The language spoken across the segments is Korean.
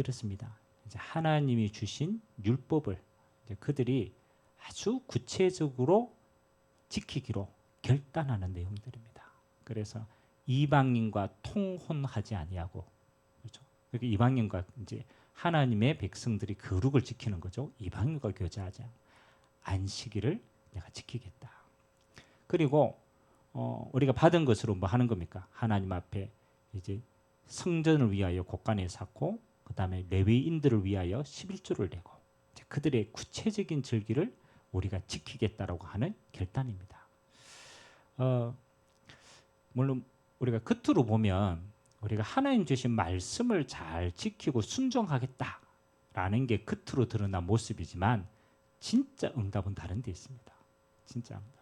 이렇습니다. 이제 하나님이 주신 율법을 이제 그들이 아주 구체적으로 지키기로 결단하는 내용들입니다. 그래서 이방인과 통혼하지 아니하고, 그렇죠? 그러니까 이방인과 이제 하나님의 백성들이 거룩을 지키는 거죠. 이방인과 교제하지 않고 안식일을 내가 지키겠다. 그리고 우리가 받은 것으로 뭐 하는 겁니까? 하나님 앞에 이제 성전을 위하여 곳간에 쌓고, 그 다음에 레위인들을 위하여 11조를 내고, 이제 그들의 구체적인 절기를 우리가 지키겠다라고 하는 결단입니다. 물론 우리가 겉으로 보면 우리가 하나님 주신 말씀을 잘 지키고 순종하겠다라는 게 겉으로 드러난 모습이지만 진짜 응답은 다른 데 있습니다. 진짜 응답.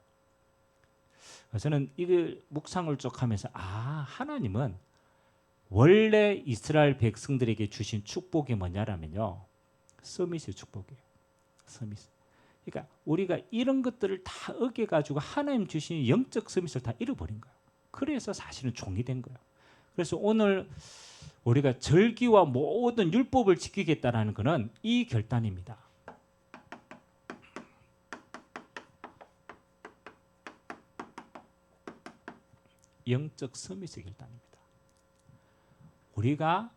저는 이걸 묵상을 쭉 하면서 하나님은 원래 이스라엘 백성들에게 주신 축복이 뭐냐라면요, 서밋의 축복이에요. 서밋. 그러니까 우리가 이런 것들을 다 어겨가지고 하나님 주신 영적 서밋을 다 잃어버린 거예요. 그래서 사실은 종이 된 거예요. 그래서 오늘 우리가 절기와 모든 율법을 지키겠다라는 것은 이 결단입니다. 영적 서밋의 결단입니다. 우리가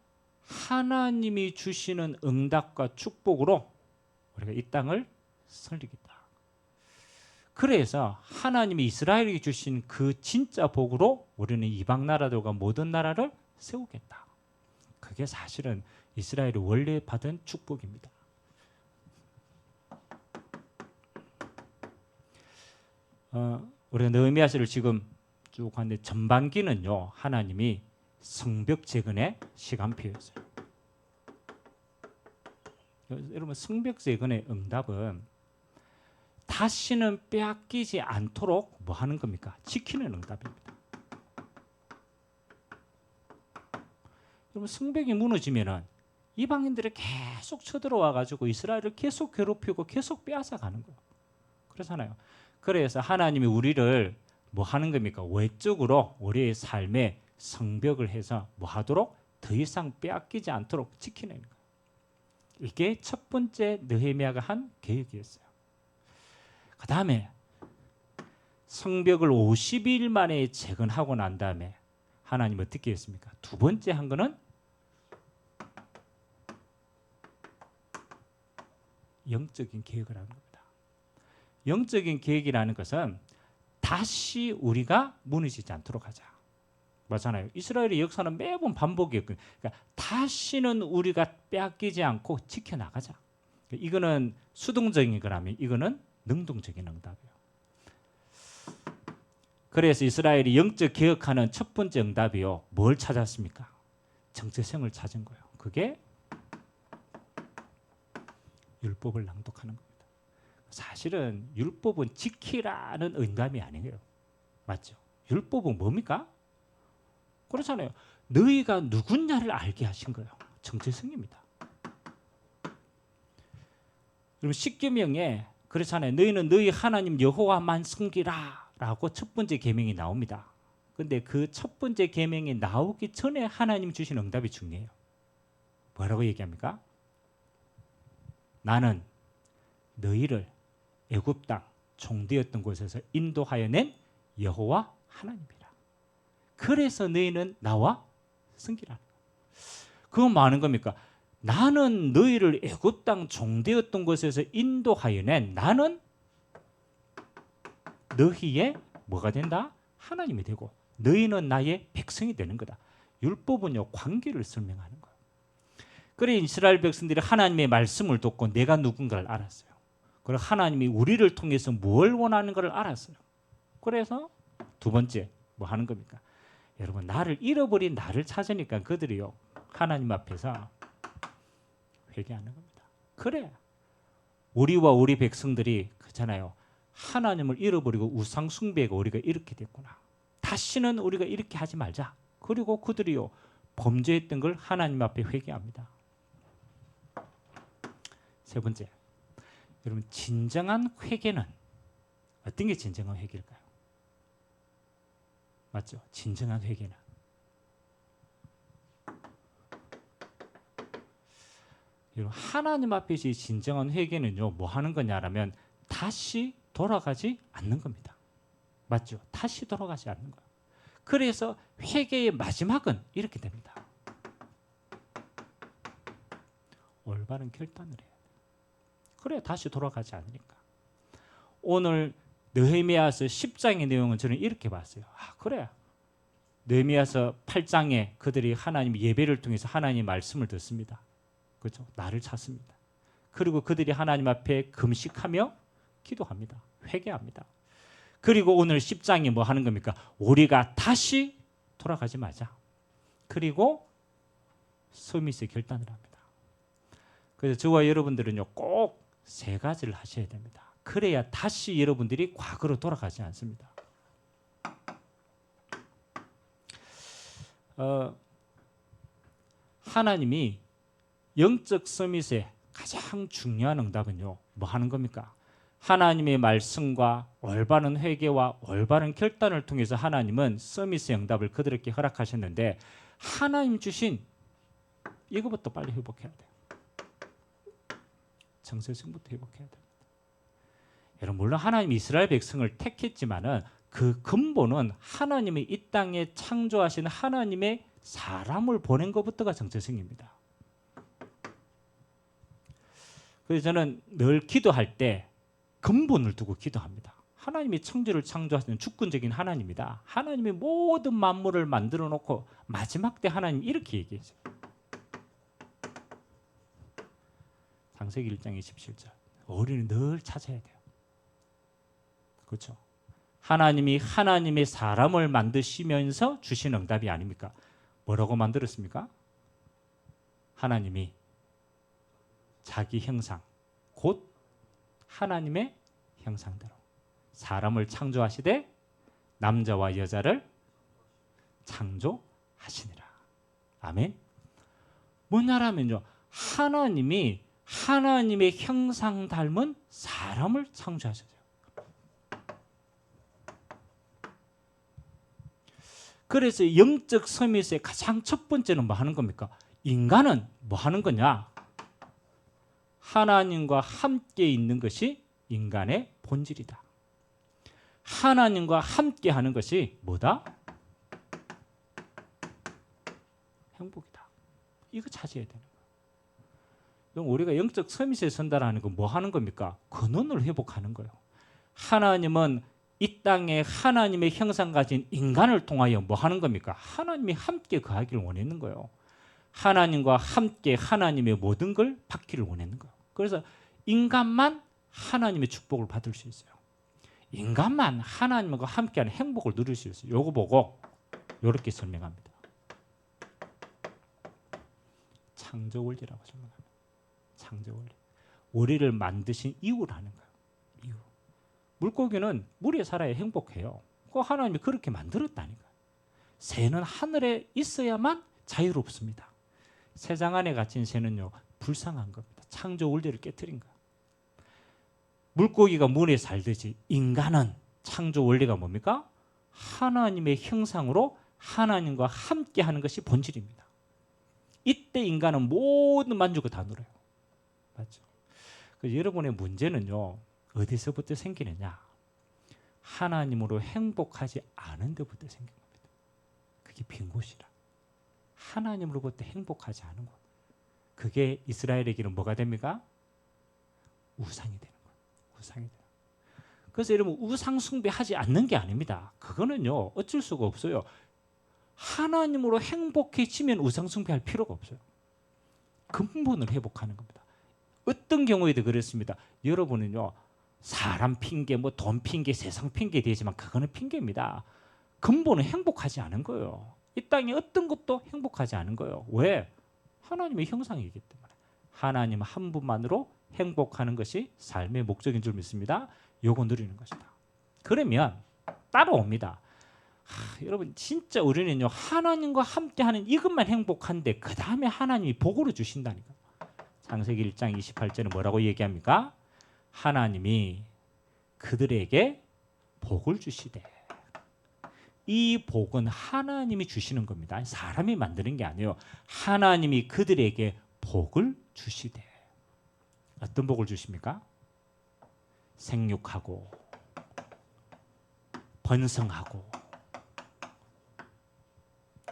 하나님이 주시는 응답과 축복으로 우리가 이 땅을 살리겠다. 그래서 하나님이 이스라엘에게 주신 그 진짜 복으로 우리는 이방 나라들과 모든 나라를 세우겠다. 그게 사실은 이스라엘이 원래 받은 축복입니다. 우리가 느헤미야서를 지금 쭉 하는데 전반기는요, 하나님이 성벽 재건의 시간표였어요. 여러분, 성벽 재건의 응답은 다시는 빼앗기지 않도록 뭐 하는 겁니까? 지키는 응답입니다. 여러분, 성벽이 무너지면은 이방인들이 계속 쳐들어와 가지고 이스라엘을 계속 괴롭히고 계속 빼앗아 가는 거예요. 그렇잖아요. 그래서 하나님이 우리를 뭐 하는 겁니까? 외적으로 우리의 삶에 성벽을 해서 뭐 하도록 더 이상 빼앗기지 않도록 지키는 거예요. 이게 첫 번째 느헤미야가 한 계획이었어요. 그 다음에 성벽을 50일 만에 재건하고 난 다음에 하나님 어떻게 했습니까? 두 번째 한 거는 영적인 계획을 하는 겁니다. 영적인 계획이라는 것은 다시 우리가 무너지지 않도록 하자. 맞잖아요. 이스라엘의 역사는 매번 반복이었거든요. 그러니까 다시는 우리가 빼앗기지 않고 지켜나가자. 이거는 수동적인 거라면 이거는 능동적인 응답이에요. 그래서 이스라엘이 영적 개혁하는 첫 번째 응답이요, 뭘 찾았습니까? 정체성을 찾은 거예요. 그게 율법을 낭독하는 겁니다. 사실은 율법은 지키라는 응답이 아니에요. 맞죠? 율법은 뭡니까? 그렇잖아요. 너희가 누구냐를 알게 하신 거예요. 정체성입니다. 그럼 십계명에 그렇잖아요. 너희는 너희 하나님 여호와만 섬기라 라고 첫 번째 계명이 나옵니다. 근데 그 첫 번째 계명이 나오기 전에 하나님 주신 응답이 중요해요. 뭐라고 얘기합니까? 나는 너희를 애굽 땅 종되었던 곳에서 인도하여 낸 여호와 하나님이라. 그래서 너희는 나와 섬기라. 그건 뭐 하는 겁니까? 나는 너희를 애굽 땅 종되었던 곳에서 인도하여 낸, 나는 너희의 뭐가 된다? 하나님이 되고 너희는 나의 백성이 되는 거다. 율법은요, 관계를 설명하는 거예요. 그래 이스라엘 백성들이 하나님의 말씀을 듣고 내가 누군가를 알았어요. 그리고 하나님이 우리를 통해서 뭘 원하는 걸 알았어요. 그래서 두 번째 뭐 하는 겁니까? 여러분, 나를 잃어버린 나를 찾으니까 그들이요, 하나님 앞에서 회개하는 겁니다. 그래 우리와 우리 백성들이 그렇잖아요. 하나님을 잃어버리고 우상 숭배가 우리가 이렇게 됐구나. 다시는 우리가 이렇게 하지 말자. 그리고 그들이요, 범죄했던 걸 하나님 앞에 회개합니다. 세 번째, 여러분, 진정한 회개는 어떤 게 진정한 회개일까요? 맞죠? 진정한 회개는 하나님 앞에서 진정한 회개는요, 뭐 하는 거냐라면 다시 돌아가지 않는 겁니다. 맞죠? 다시 돌아가지 않는 거예요. 그래서 회개의 마지막은 이렇게 됩니다. 올바른 결단을 해야 돼요. 그래야 다시 돌아가지 않으니까. 오늘 느헤미야서 10장의 내용은 저는 이렇게 봤어요. 그래. 느헤미야서 8장에 그들이 하나님 예배를 통해서 하나님 말씀을 듣습니다. 그렇죠? 나를 찾습니다. 그리고 그들이 하나님 앞에 금식하며 기도합니다. 회개합니다. 그리고 오늘 10장이 뭐 하는 겁니까? 우리가 다시 돌아가지 마자. 그리고 서밋의 결단을 합니다. 그래서 저와 여러분들은요, 꼭 세 가지를 하셔야 됩니다. 그래야 다시 여러분들이 과거로 돌아가지 않습니다. 하나님이 영적 서밋의 가장 중요한 응답은요, 뭐 하는 겁니까? 하나님의 말씀과 올바른 회개와 올바른 결단을 통해서 하나님은 서밋의 응답을 그들에게 허락하셨는데, 하나님 주신 이거부터 빨리 회복해야 돼요. 정체성부터 회복해야 됩니다. 여러분, 물론 하나님이 이스라엘 백성을 택했지만은 그 근본은 하나님이 이 땅에 창조하신 하나님의 사람을 보낸 것부터가 정체성입니다. 그래서 저는 늘 기도할 때 근본을 두고 기도합니다. 하나님이 천지를 창조하시는 주권적인 하나님이다. 하나님이 모든 만물을 만들어 놓고 마지막 때 하나님 이렇게 얘기했어요. 창세기 1장 27절. 우리는 늘 찾아야 돼요. 그렇죠? 하나님이 하나님의 사람을 만드시면서 주신 응답이 아닙니까? 뭐라고 만들었습니까? 하나님이 자기 형상, 곧 하나님의 형상대로 사람을 창조하시되 남자와 여자를 창조하시니라. 아멘. 뭐냐라면요, 하나님이 하나님의 형상 닮은 사람을 창조하셨어요. 그래서 영적 서밋의 가장 첫 번째는 뭐 하는 겁니까? 인간은 뭐 하는 거냐? 하나님과 함께 있는 것이 인간의 본질이다. 하나님과 함께 하는 것이 뭐다? 행복이다. 이거 찾아야 되는 거예요. 그럼 우리가 영적 서밋에 선다라는 건 뭐 하는 겁니까? 근원을 회복하는 거예요. 하나님은 이 땅에 하나님의 형상 가진 인간을 통하여 뭐 하는 겁니까? 하나님이 함께 거하기를 원했는 거예요. 하나님과 함께 하나님의 모든 걸 받기를 원했는 거예요. 그래서 인간만 하나님의 축복을 받을 수 있어요. 인간만 하나님과 함께하는 행복을 누릴 수 있어요. 요거 보고 이렇게 설명합니다. 창조 원리라고 설명합니다. 창조 원리. 우리를 만드신 이유를 하는 거예요. 이유. 물고기는 물에 살아야 행복해요. 그 하나님이 그렇게 만들었다니까요. 새는 하늘에 있어야만 자유롭습니다. 새장 안에 갇힌 새는요, 불쌍한 겁니다. 창조 원리를 깨트린 거예요. 물고기가 물에 살듯이 인간은 창조 원리가 뭡니까? 하나님의 형상으로 하나님과 함께 하는 것이 본질입니다. 이때 인간은 모든 만족을 다 누려요. 맞죠? 그래서 여러분의 문제는요, 어디서부터 생기느냐? 하나님으로 행복하지 않은 데부터 생긴 겁니다. 그게 빈 곳이라. 하나님으로부터 행복하지 않은 곳. 그게 이스라엘에게는 뭐가 됩니까? 우상이 되는 거예요. 우상이 돼요. 그래서 여러분, 우상 숭배하지 않는 게 아닙니다. 그거는요, 어쩔 수가 없어요. 하나님으로 행복해지면 우상 숭배할 필요가 없어요. 근본을 회복하는 겁니다. 어떤 경우에도 그렇습니다. 여러분은요, 사람 핑계, 뭐 돈 핑계, 세상 핑계 되지만 그거는 핑계입니다. 근본은 행복하지 않은 거예요. 이 땅에 어떤 것도 행복하지 않은 거예요. 왜? 하나님의 형상이기 때문에. 하나님 한 분만으로 행복하는 것이 삶의 목적인 줄 믿습니다. 요거 누리는 것이다. 그러면 따라옵니다. 여러분, 진짜 우리는요, 하나님과 함께하는 이것만 행복한데 그 다음에 하나님이 복으로 주신다니까. 창세기 1장 28절은 뭐라고 얘기합니까? 하나님이 그들에게 복을 주시되. 이 복은 하나님이 주시는 겁니다. 사람이 만드는 게 아니에요. 하나님이 그들에게 복을 주시되. 어떤 복을 주십니까? 생육하고 번성하고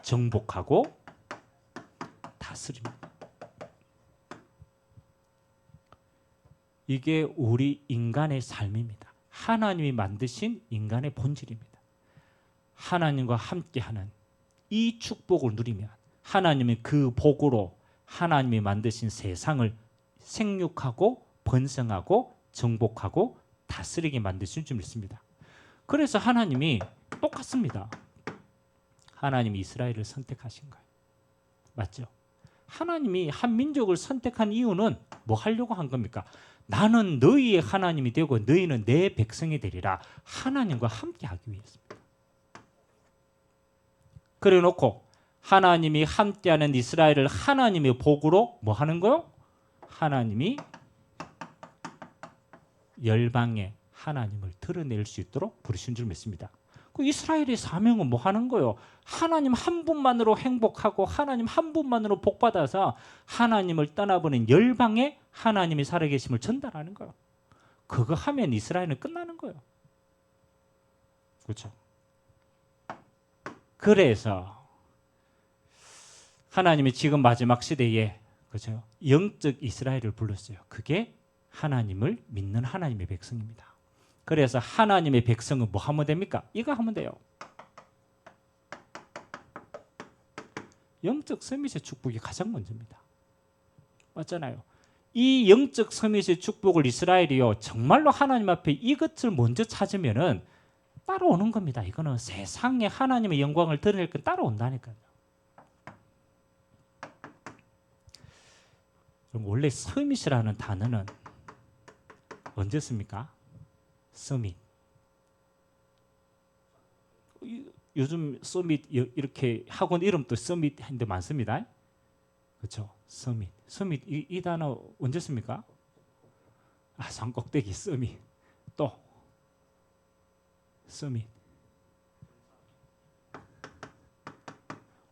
정복하고 다스립니다. 이게 우리 인간의 삶입니다. 하나님이 만드신 인간의 본질입니다. 하나님과 함께하는 이 축복을 누리면 하나님의 그 복으로 하나님이 만드신 세상을 생육하고 번성하고 정복하고 다스리게 만드실 줄 믿습니다. 그래서 하나님이 똑같습니다. 하나님이 이스라엘을 선택하신 거예요. 맞죠? 하나님이 한 민족을 선택한 이유는 뭐 하려고 한 겁니까? 나는 너희의 하나님이 되고 너희는 내 백성이 되리라. 하나님과 함께 하기 위해서입니다. 그래 놓고 하나님이 함께하는 이스라엘을 하나님의 복으로 뭐 하는 거요? 하나님이 열방에 하나님을 드러낼 수 있도록 부르신 줄 믿습니다. 그 이스라엘의 사명은 뭐 하는 거요? 하나님 한 분만으로 행복하고 하나님 한 분만으로 복받아서 하나님을 떠나보낸 열방에 하나님이 살아계심을 전달하는 거예요. 그거 하면 이스라엘은 끝나는 거예요. 그렇죠? 그래서 하나님이 지금 마지막 시대에 그렇죠? 영적 이스라엘을 불렀어요. 그게 하나님을 믿는 하나님의 백성입니다. 그래서 하나님의 백성은 뭐 하면 됩니까? 이거 하면 돼요. 영적 서밋의 축복이 가장 먼저입니다. 맞잖아요. 이 영적 서밋의 축복을 이스라엘이요 정말로 하나님 앞에 이것을 먼저 찾으면은 따라오는 겁니다. 이거는 세상에 하나님의 영광을 드러낼 건 따라온다니까요. 그럼 원래 서밋이라는 단어는 언제 씁니까? 서밋. 요즘 서밋 이렇게 학원 이름도 서밋 한데 많습니다. 그렇죠? 서밋. 서밋 이 단어 언제 씁니까? 산 꼭대기 서밋. 또 서밋.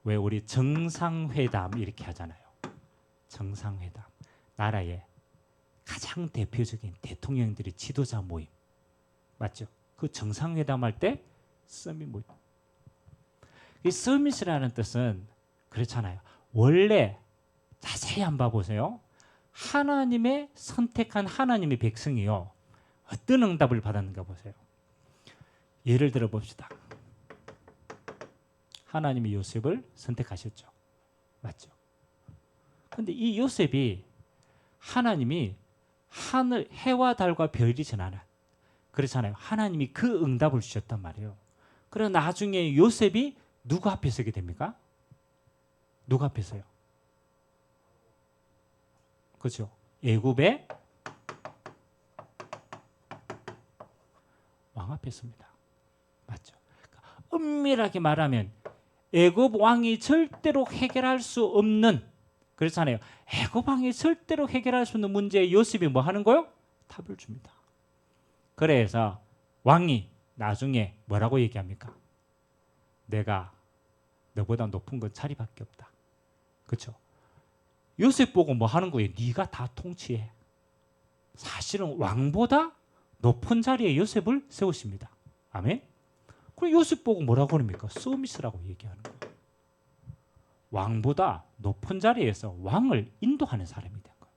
왜 우리 정상회담 이렇게 하잖아요. 정상회담. 나라의 가장 대표적인 대통령들이 지도자 모임. 맞죠? 그 정상회담 할 때 서밋 모임. 이 서밋이라는 뜻은 그렇잖아요. 원래 자세히 한번 봐보세요. 하나님의 선택한 하나님의 백성이요. 어떤 응답을 받았는가 보세요. 예를 들어 봅시다. 하나님이 요셉을 선택하셨죠. 맞죠? 근데 이 요셉이 하나님이 하늘 해와 달과 별이 전하는 그렇잖아요. 하나님이 그 응답을 주셨단 말이에요. 그래서 나중에 요셉이 누구 앞에 서게 됩니까? 누구 앞에 서요? 그렇죠. 애굽의 왕 앞에 섭니다. 맞죠? 엄밀하게 말하면 애굽 왕이 절대로 해결할 수 없는 그렇잖아요. 애굽 왕이 절대로 해결할 수 없는 문제에 요셉이 뭐 하는 거요? 답을 줍니다. 그래서 왕이 나중에 뭐라고 얘기합니까? 내가 너보다 높은 건 자리밖에 없다. 그렇죠? 요셉 보고 뭐 하는 거예요? 네가 다 통치해. 사실은 왕보다 높은 자리에 요셉을 세우십니다. 아멘? 그럼 요셉 보고 뭐라고 합니까? 서밋이라고 얘기하는 거예요. 왕보다 높은 자리에서 왕을 인도하는 사람이 된 거예요.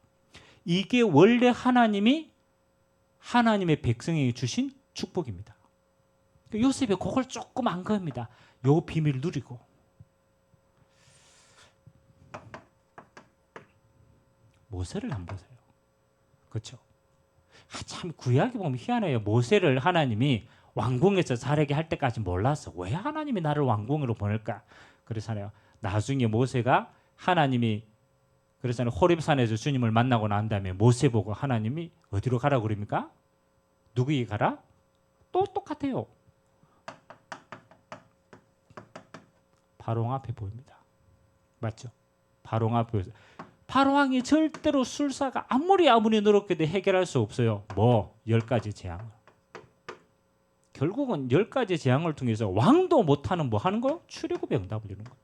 이게 원래 하나님이 하나님의 백성에게 주신 축복입니다. 요셉이 그걸 조금 안 겁니다. 요 비밀을 누리고. 모세를 한번 보세요. 그렇죠? 참 구약에 보면 희한해요. 모세를 하나님이 왕궁에서 자라게 할 때까지 몰랐어. 왜 하나님이 나를 왕궁으로 보낼까? 그렇잖아요. 나중에 모세가 하나님이 그래서 호렙산에서 주님을 만나고 난 다음에 모세 보고 하나님이 어디로 가라고 그럽니까? 누구에게 가라? 또 똑같아요. 바로 앞에 보입니다. 맞죠? 바로 앞에 보여서 바로왕이 절대로 술사가 아무리 노력해도 해결할 수 없어요. 뭐 10가지 재앙을. 결국은 10가지 재앙을 통해서 왕도 못하는 뭐 하는 거요? 출애굽의 응답을 이루는 거예요.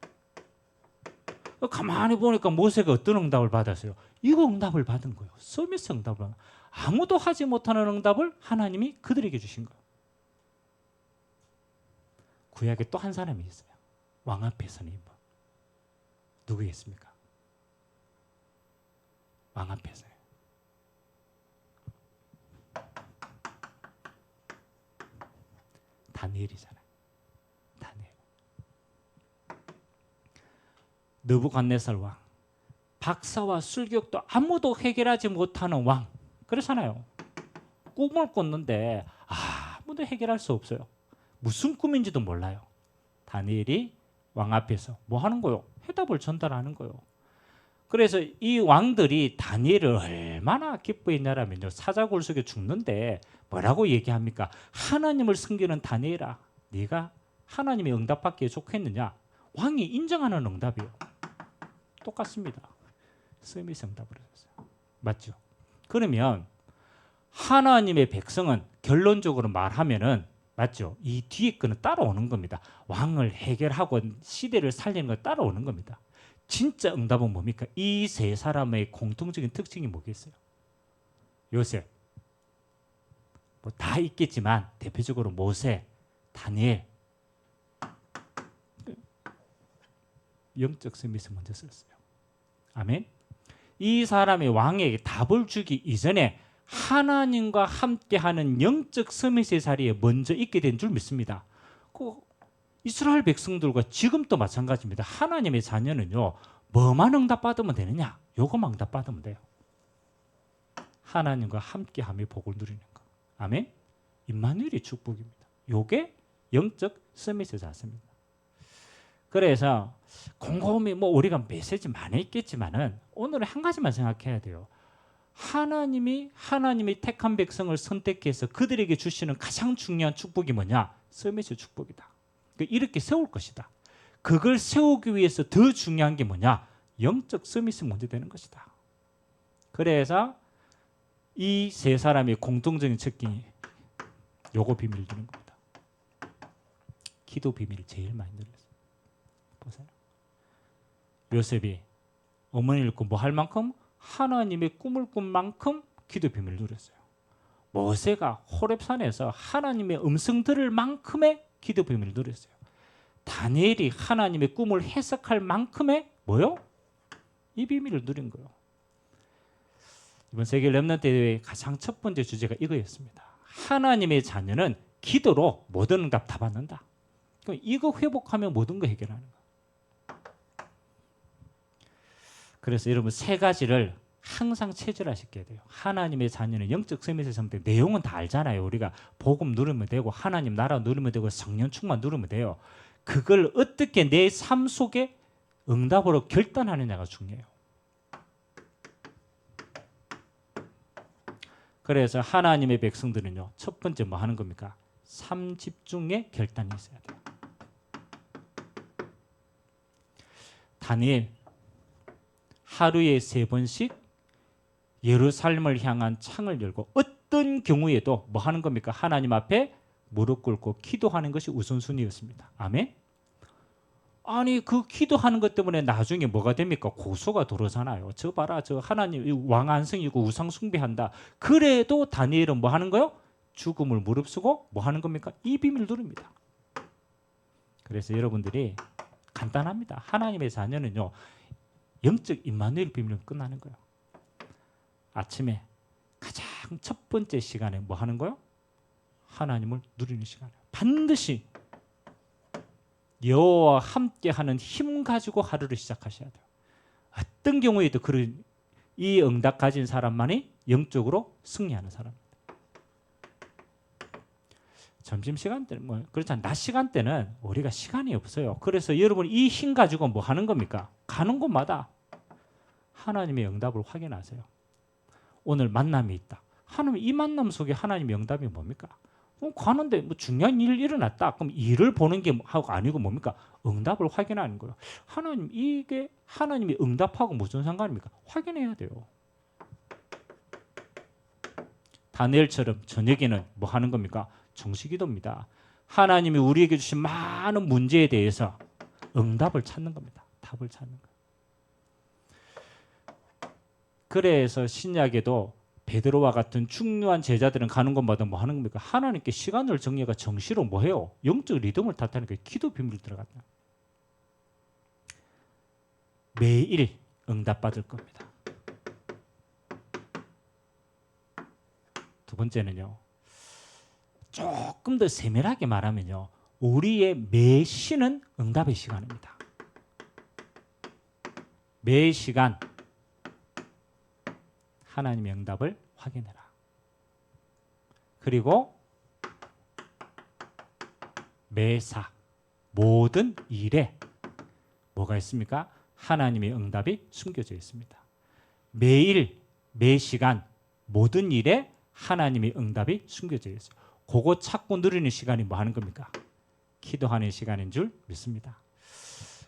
가만히 보니까 모세가 어떤 응답을 받았어요? 이거 응답을 받은 거예요. 서비스 응답을 받은 거예요. 아무도 하지 못하는 응답을 하나님이 그들에게 주신 거예요. 구약에 또 한 사람이 있어요. 왕 앞에 서는 인물. 누구겠습니까? 왕 앞에 서요. 다니엘이잖아요. 다니엘. 느부갓네살 왕. 박사와 술격도 아무도 해결하지 못하는 왕. 그렇잖아요. 꿈을 꿨는데 아무도 해결할 수 없어요. 무슨 꿈인지도 몰라요. 다니엘이 왕 앞에서 뭐 하는 거요? 해답을 전달하는 거요. 그래서 이 왕들이 다니엘을 얼마나 기뻐했냐면요. 사자굴 속에 죽는데 뭐라고 얘기합니까? 하나님을 섬기는 다니엘아, 네가 하나님의 응답받기에 좋겠느냐? 왕이 인정하는 응답이요. 똑같습니다. 서밋 응답을 했어요. 맞죠? 그러면 하나님의 백성은 결론적으로 말하면은 맞죠? 이 뒤에 거는 따라오는 겁니다. 왕을 해결하고 시대를 살리는 거 따라오는 겁니다. 진짜 응답은 뭡니까? 이 세 사람의 공통적인 특징이 뭐겠어요? 요셉, 뭐 다 있겠지만 대표적으로 모세, 다니엘, 영적 서밋을 먼저 썼어요. 아멘. 이 사람이 왕에게 답을 주기 이전에 하나님과 함께하는 영적 서밋의 자리에 먼저 있게 된 줄 믿습니다. 그 이스라엘 백성들과 지금도 마찬가지입니다. 하나님의 자녀는요, 뭐만 응답받으면 되느냐? 요거만 응답받으면 돼요. 하나님과 함께함의 복을 누리는 거. 아멘. 임마누엘의 축복입니다. 요게 영적 서밋의 자세입니다. 그래서 곰곰이 뭐 우리가 메시지 많이 있겠지만은 오늘은 한 가지만 생각해야 돼요. 하나님이 택한 백성을 선택해서 그들에게 주시는 가장 중요한 축복이 뭐냐? 서밋의 축복이다. 이렇게 세울 것이다. 그걸 세우기 위해서 더 중요한 게 뭐냐? 영적 서밋이 먼저 되는 것이다. 그래서 이 세 사람의 공통적인 특징이 요거 비밀을 주는 겁니다. 기도 비밀을 제일 많이 늘렸어요. 보세요. 요셉이 어머니를 잃고 뭐 할 만큼 하나님의 꿈을 꾼 만큼 기도 비밀을 누렸어요. 모세가 호렙산에서 하나님의 음성 들을 만큼의 기도 비밀을 누렸어요. 다니엘이 하나님의 꿈을 해석할 만큼의 뭐요? 이 비밀을 누린 거예요. 이번 세계 렘넌트 대회의 가장 첫 번째 주제가 이거였습니다. 하나님의 자녀는 기도로 모든 응답 다 받는다. 그럼 이거 회복하면 모든 거 해결하는 거예요. 그래서 여러분 세 가지를 항상 체질화시켜야 돼요. 하나님의 자녀는 영적 서밋의 상태, 내용은 다 알잖아요. 우리가 복음 누르면 되고 하나님 나라 누르면 되고 성령 충만 누르면 돼요. 그걸 어떻게 내 삶 속에 응답으로 결단하느냐가 중요해요. 그래서 하나님의 백성들은요, 첫 번째 뭐 하는 겁니까? 삶 집중의 결단이 있어야 돼요. 다니엘 하루에 3번씩 예루살렘을 향한 창을 열고 어떤 경우에도 뭐 하는 겁니까? 하나님 앞에 무릎 꿇고 기도하는 것이 우선순위였습니다. 아멘. 아니 그 기도하는 것 때문에 나중에 뭐가 됩니까? 고소가 들어오잖아요. 저 봐라, 저 하나님 왕안성이고 우상 숭배한다. 그래도 다니엘은 뭐 하는 거요? 죽음을 무릅쓰고 뭐 하는 겁니까? 이 비밀을 누립니다. 그래서 여러분들이 간단합니다. 하나님의 자녀는요, 영적 임마누엘 비밀은 끝나는 거예요. 아침에 가장 첫 번째 시간에 뭐 하는 거요? 하나님을 누리는 시간이에요. 반드시 여호와와 함께하는 힘 가지고 하루를 시작하셔야 돼요. 어떤 경우에도 그런 이 응답 가진 사람만이 영적으로 승리하는 사람입니다. 점심시간 때는 뭐 그렇잖아요. 낮 시간 때는 우리가 시간이 없어요. 그래서 여러분 이 힘 가지고 뭐 하는 겁니까? 가는 곳마다 하나님의 응답을 확인하세요. 오늘 만남이 있다. 하나님 이 만남 속에 하나님의 응답이 뭡니까? 가는데 뭐 중요한 일 일어났다. 그럼 일을 보는 게 아니고 뭡니까? 응답을 확인하는 거예요. 하나님 이게 하나님이 응답하고 무슨 상관입니까? 확인해야 돼요. 다니엘처럼 저녁에는 뭐 하는 겁니까? 정시기도입니다. 하나님이 우리에게 주신 많은 문제에 대해서 응답을 찾는 겁니다. 답을 찾는 거예요. 그래서 신약에도 베드로와 같은 중요한 제자들은 가는 곳마다 뭐 하는 겁니까? 하나님께 시간을 정해가 정시로 뭐 해요? 영적 리듬을 탓하는 게 기도 비밀 들어갔다. 매일 응답받을 겁니다. 두 번째는요. 조금 더 세밀하게 말하면요. 우리의 매 시는 응답의 시간입니다. 매 시간 하나님의 응답을 확인해라. 그리고 매사 모든 일에 뭐가 있습니까? 하나님의 응답이 숨겨져 있습니다. 매일 매 시간 모든 일에 하나님의 응답이 숨겨져 있어요. 그거 찾고 누리는 시간이 뭐 하는 겁니까? 기도하는 시간인 줄 믿습니다.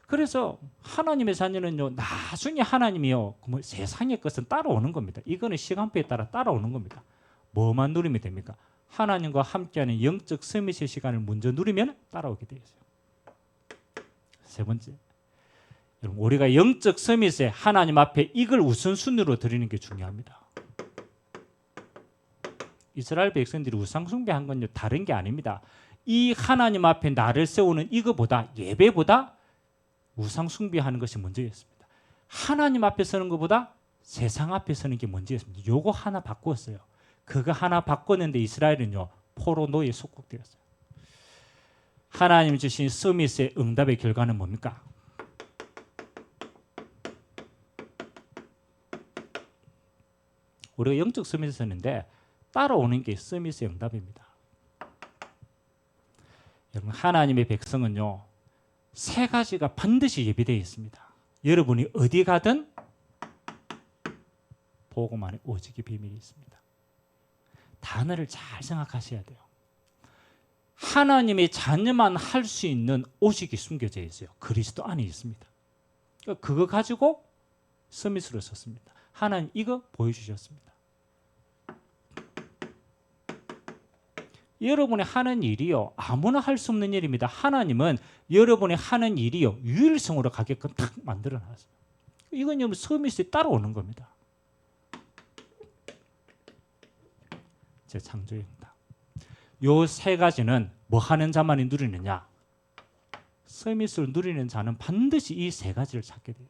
그래서 하나님의 자녀는요, 나중에 하나님이요, 뭐 세상의 것은 따라오는 겁니다. 이거는 시간표에 따라 따라오는 겁니다. 뭐만 누리면 됩니까? 하나님과 함께하는 영적 서밋의 시간을 먼저 누리면 따라오게 되어 있어요. 세 번째, 여러분 우리가 영적 서밋에 하나님 앞에 이걸 우선순위로 드리는 게 중요합니다. 이스라엘 백성들이 우상 숭배한 건요 다른 게 아닙니다. 이 하나님 앞에 나를 세우는 이거보다 예배보다 우상 숭배하는 것이 먼저였습니다. 하나님 앞에 서는 것보다 세상 앞에 서는 게 먼저였습니다. 요거 하나 바꾸었어요. 그거 하나 바꿨는데 이스라엘은요 포로 노예에 속국되었어요. 하나님 주신 서밋의 응답의 결과는 뭡니까? 우리가 영적 서밋을 쓰는데 따라오는 게 서밋의 응답입니다. 여러분 하나님의 백성은요 세 가지가 반드시 예비되어 있습니다. 여러분이 어디 가든 복음 안에 오직의 비밀이 있습니다. 단어를 잘 생각하셔야 돼요. 하나님의 자녀만 할 수 있는 오직이 숨겨져 있어요. 그리스도 안에 있습니다. 그거 가지고 서밋으로 썼습니다. 하나님 이거 보여주셨습니다. 여러분이 하는 일이요 아무나 할 수 없는 일입니다. 하나님은 여러분이 하는 일이요 유일성으로 가게끔 탁 만들어놨어요. 이건 여러분 서밋이 따라오는 겁니다. 제 창조의 응답. 요 세 가지는 뭐 하는 자만이 누리느냐? 서밋을 누리는 자는 반드시 이 세 가지를 찾게 되죠.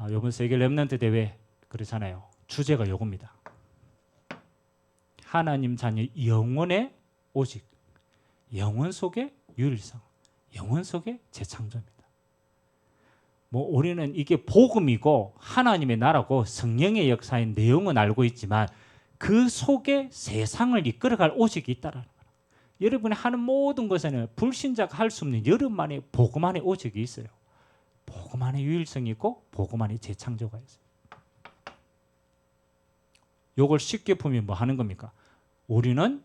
이번 세계 렘넌트 대회 그렇잖아요. 주제가 요겁니다. 하나님 자녀 영혼의 오직, 영혼 속의 유일성, 영혼 속의 재창조입니다. 뭐 우리는 이게 복음이고 하나님의 나라고 성령의 역사의 내용은 알고 있지만 그 속에 세상을 이끌어갈 오직이 있다라는 거예요. 여러분이 하는 모든 것에는 불신자가 할 수 없는 여러분만의 복음 안에 오직이 있어요. 복음 안에 유일성이 있고 복음 안에 재창조가 있어요. 요걸 쉽게 보면 뭐 하는 겁니까? 우리는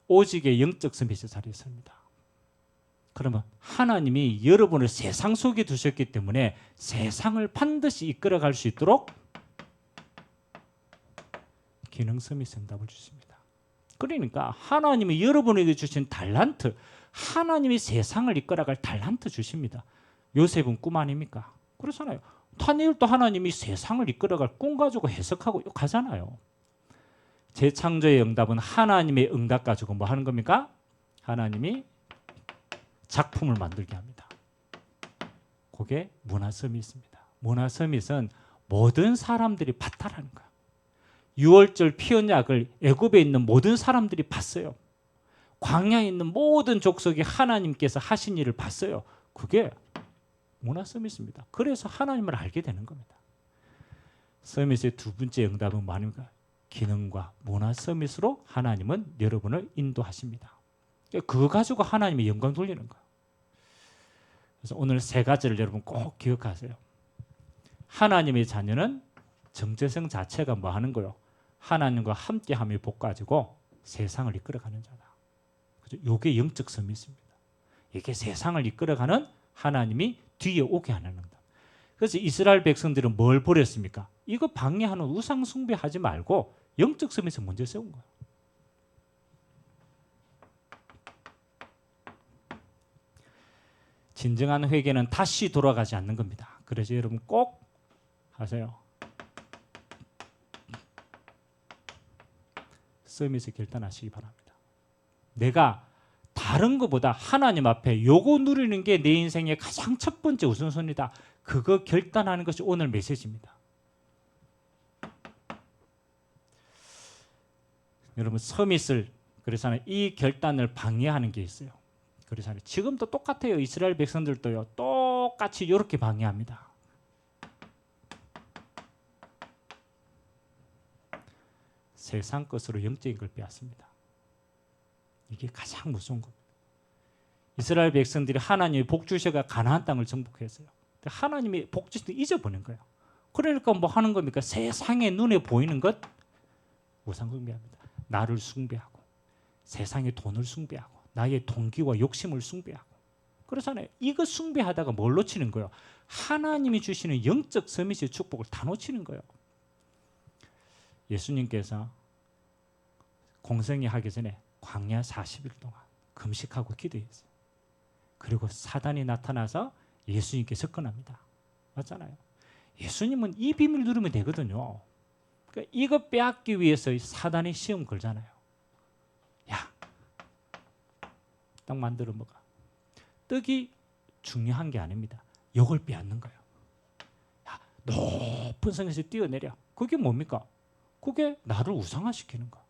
오직의 영적 서밋의 자리에 섭니다. 그러면 하나님이 여러분을 세상 속에 두셨기 때문에 세상을 반드시 이끌어갈 수 있도록 기능 서밋 응답을 주십니다. 그러니까 하나님이 여러분에게 주신 달란트, 하나님이 세상을 이끌어갈 달란트 주십니다. 요셉은 꿈 아닙니까? 그렇잖아요. 다니엘도 하나님이 세상을 이끌어갈 꿈 가지고 해석하고 가잖아요. 재창조의 응답은 하나님의 응답 가지고 뭐 하는 겁니까? 하나님이 작품을 만들게 합니다. 그게 문화 서밋입니다. 문화 서밋은 모든 사람들이 봤다라는 거예요. 6월절 피언약을 애굽에 있는 모든 사람들이 봤어요. 광야에 있는 모든 족속이 하나님께서 하신 일을 봤어요. 그게 문화 서밋입니다. 그래서 하나님을 알게 되는 겁니다. 서밋의 두 번째 응답은 뭐입니까? 기능과 문화 서밋으로 하나님은 여러분을 인도하십니다. 그거 가지고 하나님의 영광 돌리는 거예요. 그래서 오늘 세 가지를 여러분 꼭 기억하세요. 하나님의 자녀는 정체성 자체가 뭐 하는 거요? 하나님과 함께함의 복 가지고 세상을 이끌어가는 자다. 이게 영적 서밋입니다. 이게 세상을 이끌어가는 하나님이 뒤에 오게 하는 응답. 그래서 이스라엘 백성들은 뭘 버렸습니까? 이거 방해하는 우상 숭배하지 말고 영적 서밋을 먼저 세운 거예요. 진정한 회개는 다시 돌아가지 않는 겁니다. 그래서 여러분 꼭 하세요. 서밋을 결단하시기 바랍니다. 내가 다른 것보다 하나님 앞에 요거 누리는 게 내 인생의 가장 첫 번째 우선순위다. 그거 결단하는 것이 오늘 메시지입니다. 여러분 서밋을 그래서 이 결단을 방해하는 게 있어요. 그래서 지금도 똑같아요. 이스라엘 백성들도요. 똑같이 이렇게 방해합니다. 세상 것으로 영적인 걸 빼앗습니다. 이게 가장 무서운 겁니다. 이스라엘 백성들이 하나님의 복 주셔가 가나안 땅을 정복했어요. 하나님이 복 주신 잊어버린 거예요. 그러니까 뭐 하는 겁니까? 세상의 눈에 보이는 것 우상 숭배합니다. 나를 숭배하고 세상의 돈을 숭배하고 나의 동기와 욕심을 숭배하고 그래서는 이거 숭배하다가 뭘 놓치는 거예요? 하나님이 주시는 영적 서밋의 축복을 다 놓치는 거예요. 예수님께서 공생애 하기 전에 광야 40일 동안 금식하고 기도했어요. 그리고 사단이 나타나서 예수님께 접근합니다. 맞잖아요. 예수님은 이 비밀 누르면 되거든요. 그러니까 이거 빼앗기 위해서 사단이 시험 걸잖아요. 야, 떡 만들어 먹어. 떡이 중요한 게 아닙니다. 이걸 빼앗는 거예요. 야, 높은 성에서 뛰어내려. 그게 뭡니까? 그게 나를 우상화시키는 거.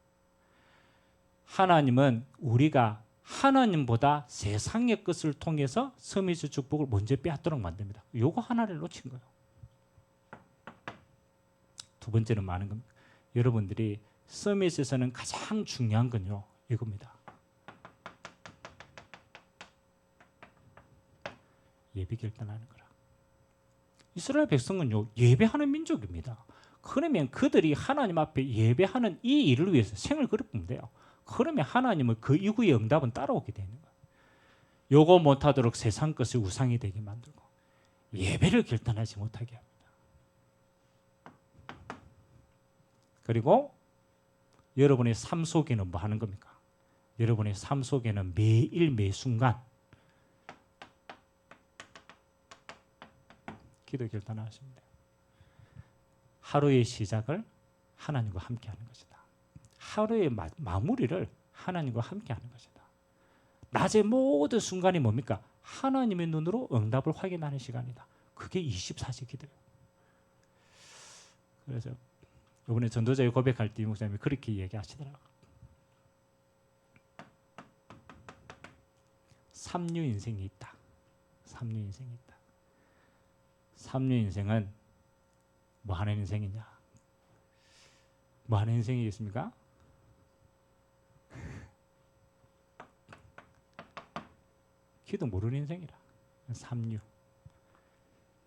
하나님은 우리가 하나님보다 세상의 것을 통해서 서밋의 축복을 먼저 빼앗도록 만듭니다. 요거 하나를 놓친 거예요. 두 번째는 많은 겁니다. 여러분들이 서밋에서는 가장 중요한 건요. 이겁니다. 예배 결단하는 거라. 이스라엘 백성은요. 예배하는 민족입니다. 그러면 그들이 하나님 앞에 예배하는 이 일을 위해서 생을 걸어보면 돼요. 그러면 하나님은 그 이후의 응답은 따라오게 되는 거예요. 요거 못하도록 세상 것을 우상이 되게 만들고 예배를 결단하지 못하게 합니다. 그리고 여러분의 삶 속에는 뭐 하는 겁니까? 여러분의 삶 속에는 매일 매순간 기도 결단하십니다. 하루의 시작을 하나님과 함께 하는 것이다. 하루의 마무리를 하나님과 함께 하는 것이다. 낮의 모든 순간이 뭡니까? 하나님의 눈으로 응답을 확인하는 시간이다. 그게 24시 기도예요. 그래서 이번에 전도자의 고백할 때 목사님이 그렇게 얘기하시더라고요. 삼류 인생이 있다. 삼류 인생이 있다. 삼류 인생은 뭐 하는 인생이냐? 뭐 하는 인생이겠습니까? 기도 모르는 인생이라. 삼류.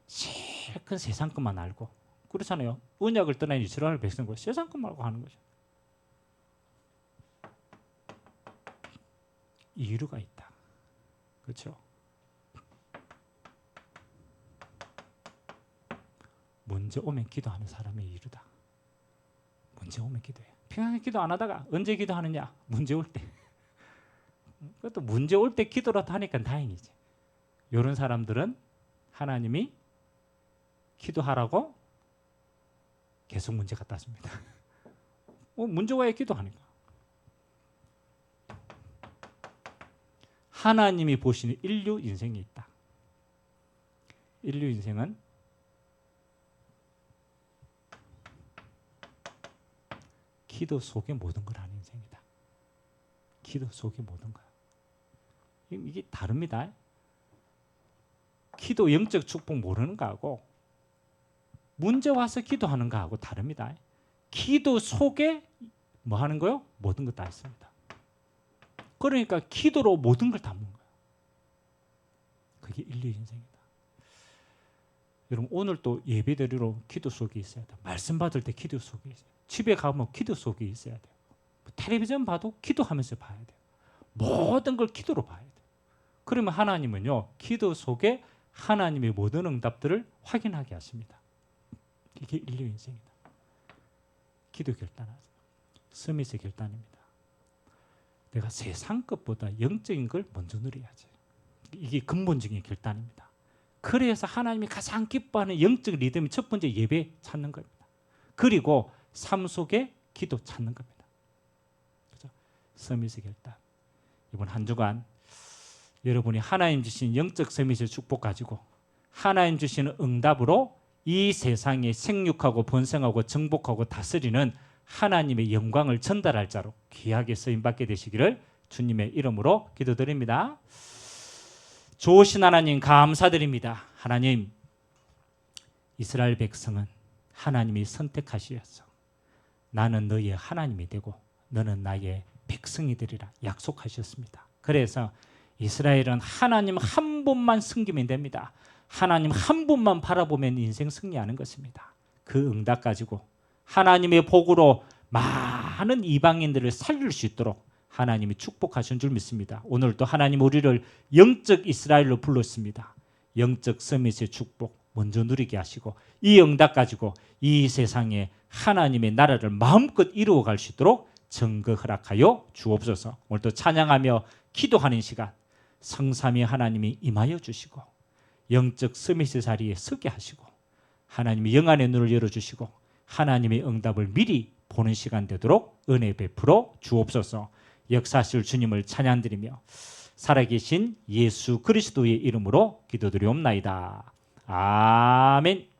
제일 큰 세상 것만 알고. 그렇잖아요. 언약을 떠난 이스라엘 백성과 세상 것 말고 하는 거죠. 이유가 있다. 그렇죠? 문제 오면 기도하는 사람의 이유다. 문제 오면 기도해. 평안에 기도 안 하다가 언제 기도하느냐? 문제 올 때. 그것도 문제 올 때 기도라도 하니까 다행이지. 이런 사람들은 하나님이 기도하라고 계속 문제 갖다 줍니다. 문제 와야 기도하니까. 하나님이 보시는 인류 인생이 있다. 인류 인생은 기도 속에 모든 걸 하는 인생이다. 기도 속에 모든 걸. 이게 다릅니다. 기도 영적 축복 모르는 거하고 문제 와서 기도하는 거하고 다릅니다. 기도 속에 뭐 하는 거요? 모든 것 다 있습니다. 그러니까 기도로 모든 걸 담는 거예요. 그게 인류 인생이다. 여러분 오늘 또 예배드리러 기도 속에 있어야 돼요. 말씀 받을 때 기도 속에 있어야 돼요. 집에 가면 기도 속에 있어야 돼요. 텔레비전 봐도 기도하면서 봐야 돼요. 모든 걸 기도로 봐야 돼요. 그러면 하나님은요. 기도 속에 하나님의 모든 응답들을 확인하게 하십니다. 이게 인류 인생이다. 기도 결단하세요. 스미스 결단입니다. 내가 세상 것보다 영적인 걸 먼저 누려야지. 이게 근본적인 결단입니다. 그래서 하나님이 가장 기뻐하는 영적 리듬이 첫 번째 예배 찾는 겁니다. 그리고 삶 속에 기도 찾는 겁니다. 그렇죠? 서밋의 결단. 이번 한 주간 여러분이 하나님 주신 영적 서밋의 축복 가지고 하나님 주시는 응답으로 이 세상에 생육하고 번성하고 정복하고 다스리는 하나님의 영광을 전달할 자로 귀하게 쓰임받게 되시기를 주님의 이름으로 기도드립니다. 좋으신 하나님 감사드립니다. 하나님, 이스라엘 백성은 하나님이 선택하시어서 나는 너의 하나님이 되고 너는 나의 백성이 되리라 약속하셨습니다. 그래서 이스라엘은 하나님 한 분만 섬기면 됩니다. 하나님 한 분만 바라보면 인생 승리하는 것입니다. 그 응답 가지고 하나님의 복으로 많은 이방인들을 살릴 수 있도록 하나님이 축복하신 줄 믿습니다. 오늘도 하나님 우리를 영적 이스라엘로 불렀습니다. 영적 서밋의 축복 먼저 누리게 하시고 이 응답 가지고 이 세상에 하나님의 나라를 마음껏 이루어갈 수 있도록 증거 허락하여 주옵소서. 오늘도 찬양하며 기도하는 시간 성삼위 하나님이 임하여 주시고 영적 서밋의 자리에 서게 하시고 하나님이 영안의 눈을 열어주시고 하나님의 응답을 미리 보는 시간 되도록 은혜 베풀어 주옵소서. 역사하실 주님을 찬양드리며 살아계신 예수 그리스도의 이름으로 기도드리옵나이다. 아멘.